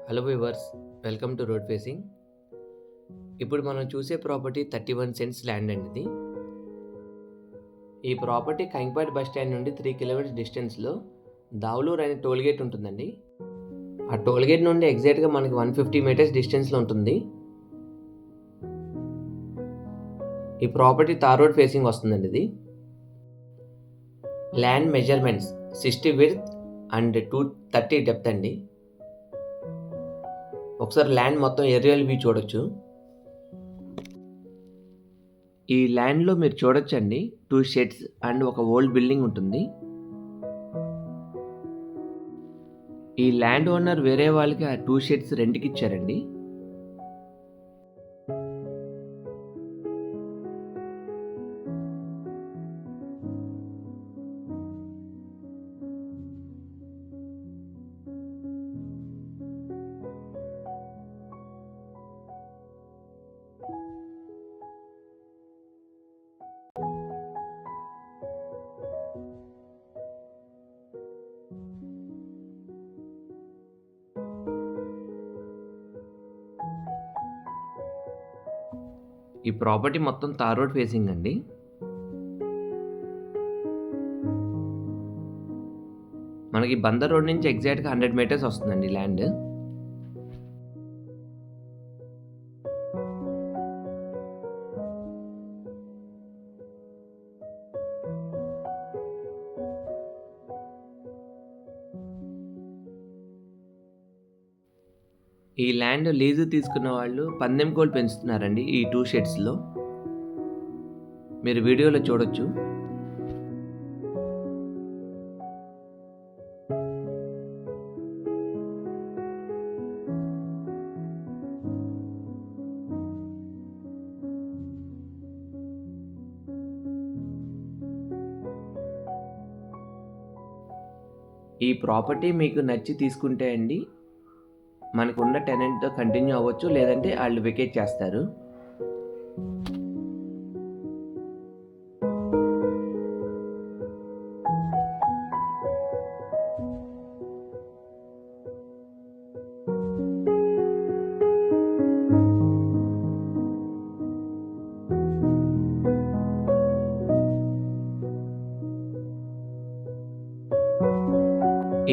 Hello viewers, welcome to road facing. ఇప్పుడు మనం చూసే ప్రాపర్టీ 31 సెంట్స్ ల్యాండ్ అండి ఇది. ఈ ప్రాపర్టీ కైంపాడ్ బస్ స్టాండ్ నుండి 3 కిలోమీటర్స్ డిస్టెన్స్లో దావులూర్ అనే టోల్గేట్ ఉంటుందండి. ఆ టోల్గేట్ నుండి ఎగ్జాక్ట్గా మనకి 150 మీటర్స్ డిస్టెన్స్లో ఉంటుంది. ఈ ప్రాపర్టీ తార్ రోడ్ ఫేసింగ్ వస్తుందండి ఇది. Land measurements 60 width and 230 depth అండి. ఒకసారి ల్యాండ్ మొత్తం ఏరియల్ వ్యూ చూడొచ్చు. ఈ ల్యాండ్లో మీరు చూడొచ్చండి 2 షెడ్స్ అండ్ ఒక ఓల్డ్ బిల్డింగ్ ఉంటుంది. ఈ ల్యాండ్ ఓనర్ వేరే వాళ్ళకి ఆ 2 షెడ్స్ రెంట్కి ఇచ్చారండి. ఈ ప్రాపర్టీ మొత్తం తార్ రోడ్ ఫేసింగ్ అండి. మనకి బందర్ రోడ్ నుంచి ఎగ్జాక్ట్గా 100 మీటర్స్ వస్తుందండి ల్యాండ్. ఈ ల్యాండ్ లీజు తీసుకున్న వాళ్ళు పందెం కోళ్ళు పెంచుతున్నారండి ఈ 2 షెడ్స్లో. మీరు వీడియోలో చూడొచ్చు. ఈ ప్రాపర్టీ మీకు నచ్చి తీసుకుంటే అండి మనకున్న టెనెంట్తో కంటిన్యూ అవ్వచ్చు, లేదంటే వాళ్ళు వెకేట్ చేస్తారు.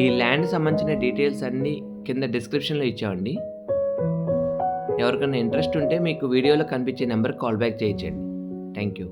ఈ ల్యాండ్ సంబంధించిన డీటెయిల్స్ అన్నీ కింద డిస్క్రిప్షన్లో ఇచ్చామండి. ఎవరికైనా ఇంట్రెస్ట్ ఉంటే మీకు వీడియోలో కనిపించే నెంబర్కి కాల్ బ్యాక్ చేయొచ్చండి. Thank you.